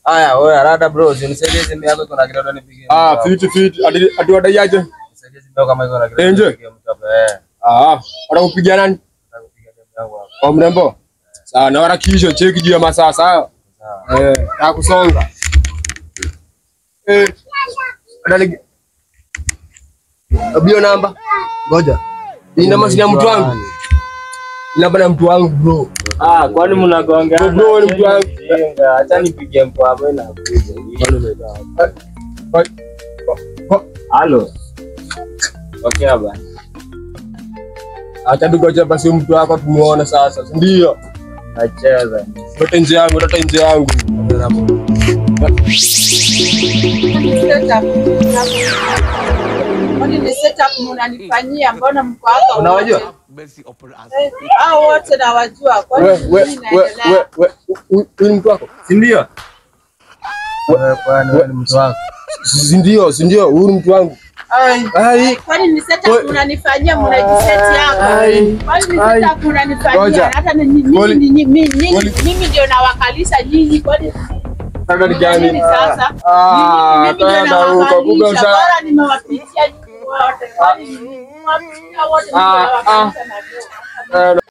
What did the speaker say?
Aya, wewe rada bro, unisaidie simu yako iko na kidogo nipigie. Fit. Ati wadaiaje? Nisaidie simu yako kama iko na kidogo nipigie mtu hapa. Wanakupigia nani? Nakupigia simu yangu hapa. Mrembo. Sawa, na harakisha cheki juu ya masaa sawa. Na kusonga. Adali. Abio namba. Ngoja. Ni namba si ya mtu wangu. Namba ya mtu wangu bro. Kwani mnagongeana? Bro ni mtu wangu. Acha nipigie mpo hapo na kuja. Halo. Okay baba. Acha tugoje basi mtu wako tumuone sasa. Ndio. Acheza. Tote nje yangu. Kwani ni setup mnanifanyia, mbona mko hapa? Unawajua? Hao wote nawajua. Kwani nini naendelea? Wewe mtu wako? Si ndio? Wewe ni mtu wako. Si ndio, huyu mtu wangu. Kwani ni setup mnanifanyia, mnajiseti hapa? Kwani ni setup mnanifanyia? Hata mimi ndio nawakalisha nyinyi, kwani Sasa ni gani? Sasa mimi ndio nawakalisha, bora nimewapitia nyinyi wote. Kwani mwapitia wote ndio nawakalisha na